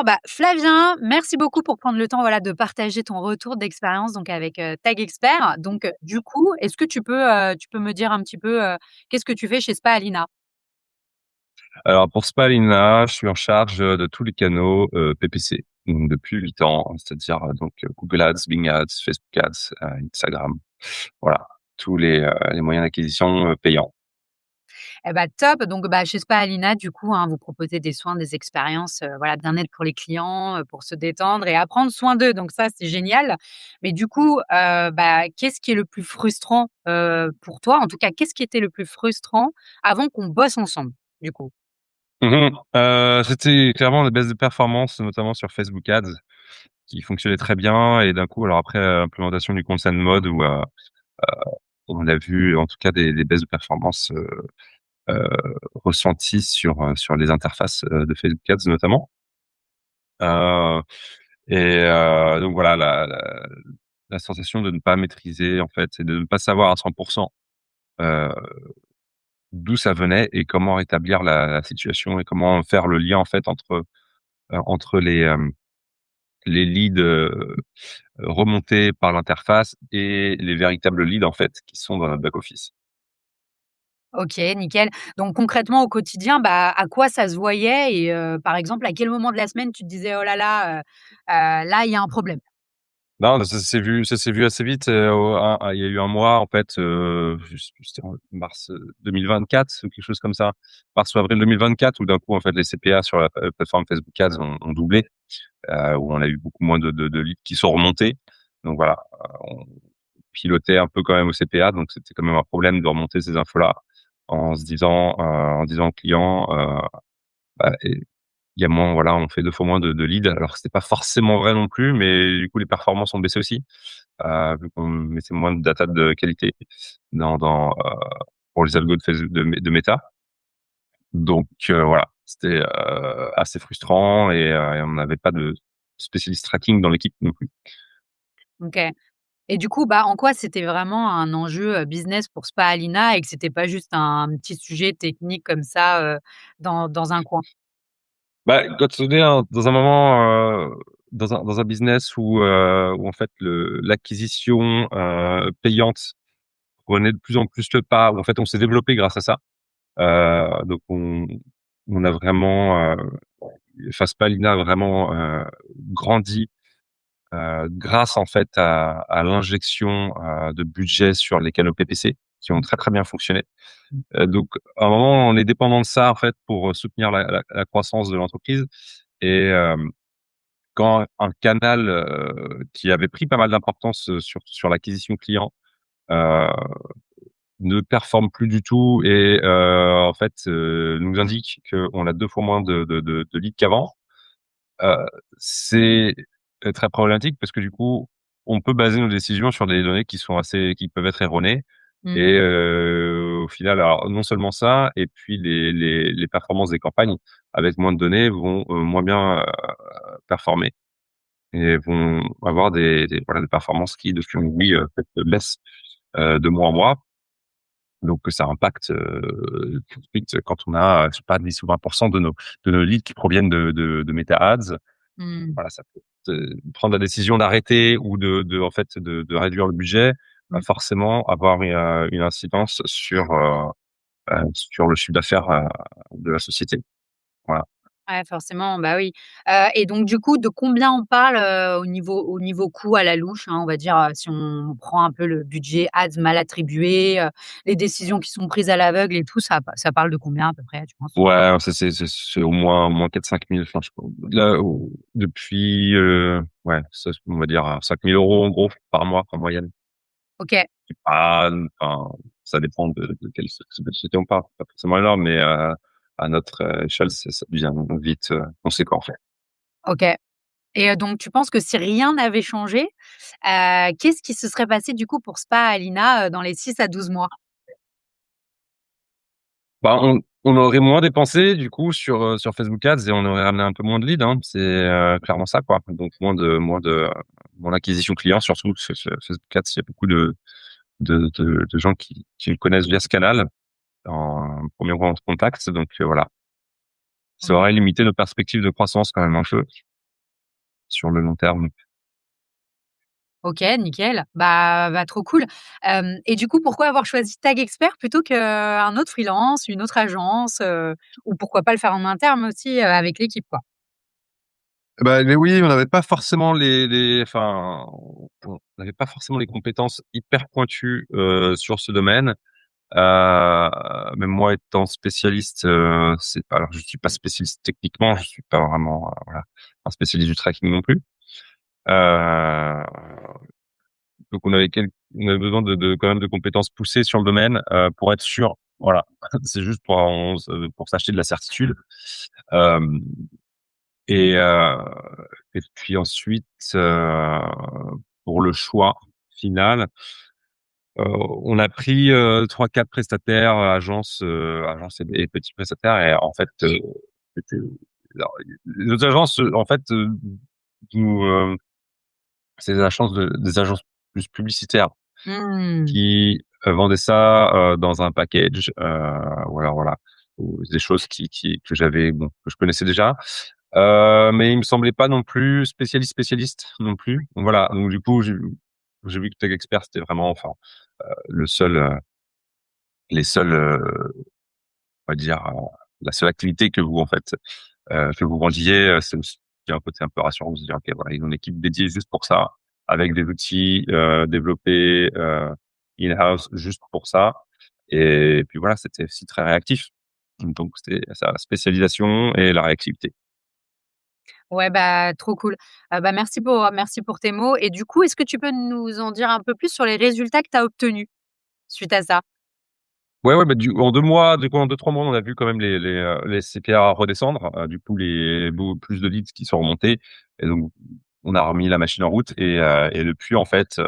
Super, bah, Flavien, merci beaucoup pour prendre le temps, voilà, de partager ton retour d'expérience donc avec, Tag Expert. Donc, du coup, est-ce que tu peux me dire un petit peu, qu'est-ce que tu fais chez Spa Alina? Alors pour Spalina, je suis en charge de tous les canaux PPC donc depuis 8 ans, c'est-à-dire Google Ads, Bing Ads, Facebook Ads, Instagram. Voilà, tous les moyens d'acquisition payants. Eh bah, top, donc bah, chez Spa Alina, du coup, hein, vous proposez des soins, des expériences, voilà, bien-être pour les clients, pour se détendre et à prendre soin d'eux, donc ça, c'est génial. Mais du coup, bah, qu'est-ce qui est le plus frustrant, pour toi? En tout cas, qu'est-ce qui était le plus frustrant avant qu'on bosse ensemble, du coup? C'était clairement la baisse de performance, notamment sur Facebook Ads, qui fonctionnait très bien et d'un coup, alors après implémentation du Consent Mode où on a vu en tout cas des baisses de performance heu, ressenties sur les interfaces de Facebook Ads notamment. Heu donc voilà, la sensation de ne pas maîtriser en fait et de ne pas savoir à 100 heu, d'où ça venait et comment rétablir la situation et comment faire le lien en fait entre les leads, remontés par l'interface et les véritables leads en fait qui sont dans notre back office. OK, nickel. Donc concrètement, au quotidien, bah, à quoi ça se voyait et par exemple, à quel moment de la semaine tu te disais: «Oh là là, là, il y a un problème»? Non, ça s'est vu assez vite, il y a eu un mois en fait, je sais plus, c'était en mars, 2024 ou quelque chose comme ça. Mars ou avril 2024 où d'un coup en fait les CPA sur la plateforme Facebook Ads ont doublé, où on a eu beaucoup moins de leads qui sont remontés. Donc voilà, on pilotait un peu quand même au CPA, donc c'était quand même un problème de remonter ces infos-là en disant aux clients, bah, il y a moins, voilà, on fait 2 fois moins de leads. Alors c'était pas forcément vrai non plus, mais du coup les performances ont baissé aussi, vu qu'on mettait moins de data de qualité pour les algos de Meta. Donc voilà, c'était assez frustrant et on n'avait pas de spécialiste tracking dans l'équipe non plus. OK. Et du coup, bah, en quoi c'était vraiment un enjeu, business pour Spa Alina et que c'était pas juste un petit sujet technique comme ça, dans un coin? Bah, quand on est dans un moment, dans un business où en fait l'acquisition payante prenait de plus en plus le pas, où en fait on s'est développé grâce à ça. Donc on a vraiment, Faspalina a vraiment grandi grâce en fait à l'injection de budget sur les canaux PPC qui ont très, très bien fonctionné. Donc à un moment, on est dépendant de ça en fait pour soutenir la croissance de l'entreprise et quand un canal, qui avait pris pas mal d'importance, sur l'acquisition client, heu, ne performe plus du tout et en fait, nous indique qu'on a 2 fois moins de leads qu'avant. Heu, c'est, très problématique parce que du coup, on peut baser nos décisions sur des données qui peuvent être erronées Mmh. et au final, alors non seulement ça et puis les performances des campagnes avec moins de données vont, moins bien, performer et vont avoir des performances qui de fil en aiguille, baissent, de mois en mois. Donc ça impacte, tout de suite quand on a, je sais pas 10 ou 20 de nos leads qui proviennent de Meta Ads. Mmh. Voilà, ça peut prendre la décision d'arrêter ou en fait de réduire le budget, va Mmh. forcément avoir une incidence sur le chiffre d'affaires, de la société. Voilà. Ouais, forcément, bah, oui. Et donc du coup, de combien on parle, au niveau coût à la louche, hein, on va dire, si on prend un peu le budget ads mal attribué, les décisions qui sont prises à l'aveugle et tout, ça parle de combien à peu près, tu penses? Ouais, c'est au moins 4 000 5 000, enfin, je là, depuis, ouais, ça, on va dire 5 000 € en gros par mois en moyenne. OK. C'est pas, enfin, ça dépend de quelle société on parle. C'est pas forcément énorme, mais à notre échelle, ça devient vite conséquent, en fait. OK. Et donc tu penses que si rien n'avait changé, qu'est-ce qui se serait passé du coup pour Spa Alina, dans les 6 à 12 mois? Bah, on aurait moins dépensé du coup sur Facebook Ads et on aurait ramené un peu moins de leads, hein. C'est clairement ça, quoi. Donc moins d'acquisition client, surtout sur Facebook Ads, il y a beaucoup de gens qui le connaissent via ce canal en premier contact. Donc voilà, ça Mmh. aurait limité nos perspectives de croissance quand même un peu. sur le long terme. OK, nickel. Bah, trop cool. Et du coup, pourquoi avoir choisi Tag Expert plutôt qu'un autre freelance, une autre agence, ou pourquoi pas le faire en interne aussi, avec l'équipe, quoi? Bah, mais oui, on n'avait pas forcément enfin, on n'avait pas forcément les compétences hyper pointues, sur ce domaine. Même moi étant spécialiste, c'est alors je suis pas spécialiste techniquement, je suis pas vraiment, voilà, un spécialiste du tracking non plus. Heu, donc on avait besoin de quand même de compétences poussées sur le domaine, pour être sûr, voilà. C'est juste pour s'acheter de la certitude. Hem et heu et puis ensuite, pour le choix final, on a pris, 3-4 prestataires, agences et petits prestataires et en fait, c'était alors les autres agences, en fait, nous, c'est des agences plus publicitaires Mmh. qui, vendaient ça, dans un package, ou alors voilà, ou des choses que j'avais bon, que je connaissais déjà. Mais il me semblait pas non plus spécialiste non plus. Donc voilà, donc du coup, j'ai vu que Tech Expert, c'était vraiment enfin, le seul, les seuls, on va dire, la seule activité que vous, en fait, que vous vendiez, c'est aussi un côté un peu rassurant. Vous se dire: «OK, voilà, ils ont une équipe dédiée juste pour ça, avec des outils, développés, in-house juste pour ça» et puis voilà, c'était aussi très réactif. Donc c'était ça, la spécialisation et la réactivité. Ouais, bah, trop cool. Merci pour tes mots et du coup, est-ce que tu peux nous en dire un peu plus sur les résultats que tu as obtenus suite à ça? Ouais, ouais, bah, en 2 mois, du coup, en 2-3 mois, on a vu quand même les CPA redescendre, du coup, plus de leads qui sont remontés et donc on a remis la machine en route et depuis, en fait,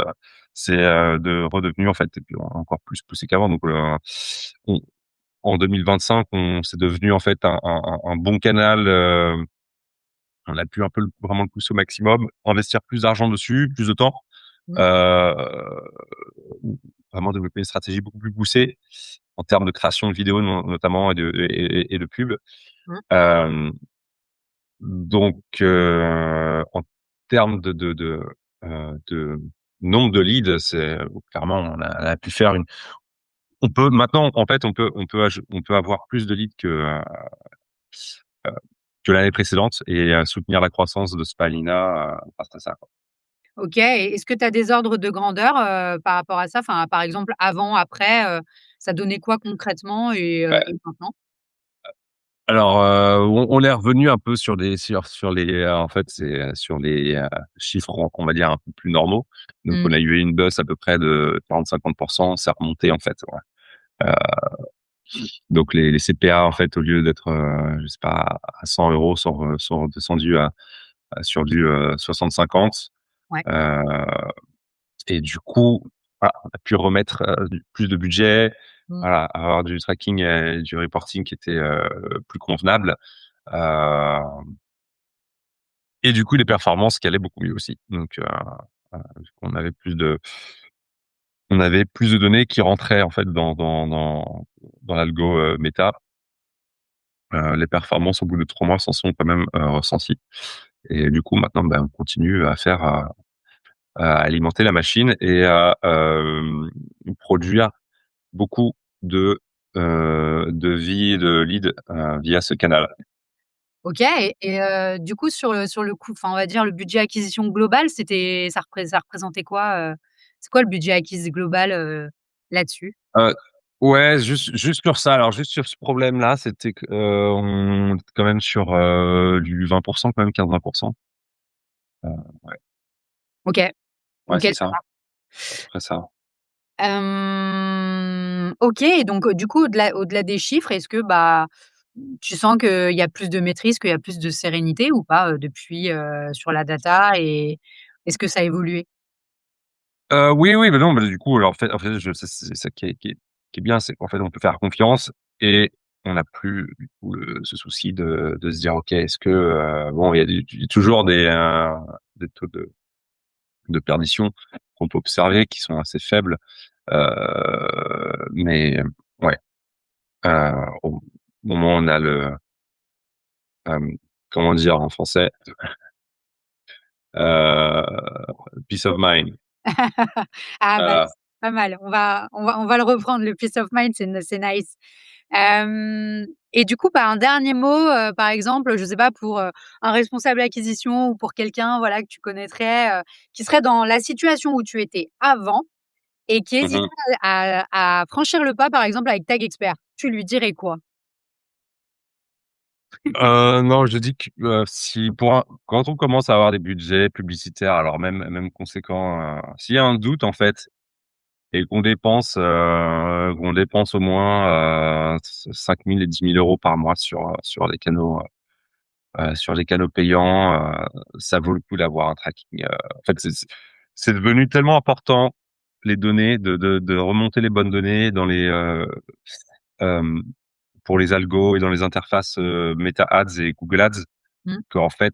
c'est, de redevenu, en fait, et puis encore plus poussé qu'avant donc on en 2025, c'est devenu, en fait, un bon canal, on a pu un peu vraiment le pousser au maximum, investir plus d'argent dessus, plus de temps, Mmh. heu, vraiment développer une stratégie beaucoup plus poussée en termes de création de vidéos notamment et de pub. Mmh. Hem, donc en termes de nombre de leads, c'est clairement on a pu faire une on peut maintenant en fait on peut avoir plus de leads heu, que l'année précédente et soutenir la croissance de Spalina, grâce à ça, quoi. OK et est-ce que tu as des ordres de grandeur, par rapport à ça? Enfin, par exemple, avant, après, ça donnait quoi concrètement et maintenant? Alors, on est revenu un peu sur les, en fait, c'est, sur les, chiffres, on va dire, un peu plus normaux. Donc Mmh. on a eu une baisse à peu près de 40-50. C'est remonté, en fait, ouais. Heu, donc les CPA, en fait, au lieu d'être, je sais pas, à 100 € sont redescendus sur du, 60-50. Ouais. Heu et du coup, voilà, on a pu remettre, du plus de budget, Mmh. voilà, avoir du tracking et du reporting qui était, plus convenable. Heu Et du coup, les performances qui allaient beaucoup mieux aussi. Donc, du coup, on avait plus de données qui rentraient en fait dans l'algo, méta. Les performances au bout de 3 mois s'en sont quand même, ressenties et du coup, maintenant, ben, on continue à alimenter la machine et à, produire beaucoup de vie de leads, via ce canal. OK et du coup sur le coût, enfin, on va dire le budget acquisition global, ça représentait quoi, c'est quoi le budget acquis global, là-dessus? Heu, ouais, juste sur ça, alors juste sur ce problème-là, c'était que, on était quand même sur, du 20% quand même, 15-20%. Ouais, OK, ouais, OK, c'est ça ça, marche. à peu près ça. OK et donc du coup au-delà des chiffres, est-ce que, bah, tu sens qu'il y a plus de maîtrise, qu'il y a plus de sérénité ou pas, depuis, sur la data et est-ce que ça a évolué? Oui, oui, mais non, mais du coup, alors en fait, c'est ça qui est bien, c'est qu'en fait, on peut faire confiance et on n'a plus du coup ce souci de se dire: «OK, est-ce que», bon, il y a toujours des taux de perdition qu'on peut observer qui sont assez faibles, mais ouais. Au moment où on a le, comment dire en français? heu, peace of mind. Ah bah, Heu, c'est pas mal. On va le reprendre, le peace of mind, c'est nice. Et du coup, bah, un dernier mot, par exemple, je sais pas, pour, un responsable acquisition ou pour quelqu'un, voilà, que tu connaîtrais, qui serait dans la situation où tu étais avant et qui mmh hésiterait mh. à franchir le pas, par exemple, avec Tag Expert. Tu lui dirais quoi? Non, je dis que, si pour un quand on commence à avoir des budgets publicitaires, alors même conséquents, s'il y a un doute, en fait, et qu'on dépense au moins, 5 000 et 10 000 € par mois sur les canaux payants, ça vaut le coup d'avoir un tracking, en fait, c'est devenu tellement important, les données, de remonter les bonnes données dans les, hem, pour les algos et dans les interfaces, Meta Ads et Google Ads, Mmh. qu'en fait,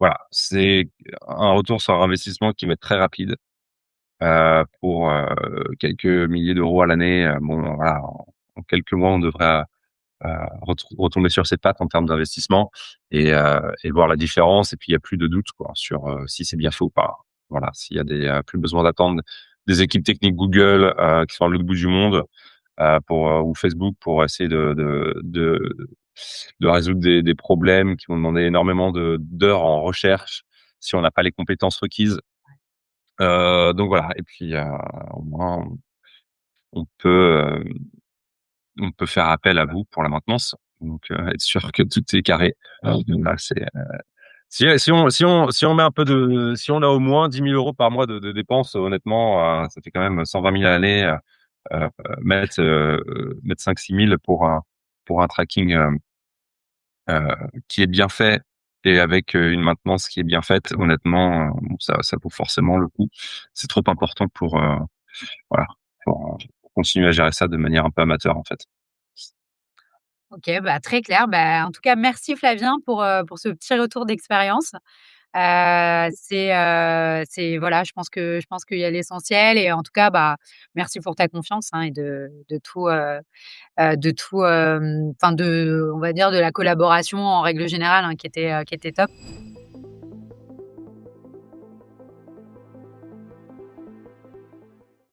voilà, c'est un retour sur investissement qui va être très rapide, pour, quelques milliers d'euros à l'année, bon, voilà, en quelques mois, on devrait, retomber sur ses pattes en termes d'investissement, et voir la différence, et puis il y a plus de doute, quoi, sur, si c'est bien fait ou pas. Voilà, s'il y a plus besoin d'attendre des équipes techniques Google, qui sont à l'autre bout du monde, ou Facebook, pour essayer de résoudre des problèmes qui vont demander énormément d'heures en recherche si on n'a pas les compétences requises. Donc voilà, et puis, au moins on peut, on peut faire appel à vous pour la maintenance, donc être sûr que tout est carré. Là, si on met un peu si on a au moins 10 000 € par mois de dépenses, honnêtement, ça fait quand même 120 000 à l'année, heu, mettre 5 000 6 000 pour un tracking, heu, qui est bien fait, et avec, une maintenance qui est bien faite, honnêtement, bon, ça vaut forcément le coup. C'est trop important voilà, pour continuer à gérer ça de manière un peu amateur, en fait. OK, bah, très clair. Bah, en tout cas, merci Flavien pour ce petit retour d'expérience. C'est voilà, je pense qu'il y a l'essentiel et en tout cas, bah, merci pour ta confiance, hein, et enfin on va dire de la collaboration en règle générale, hein, qui était top.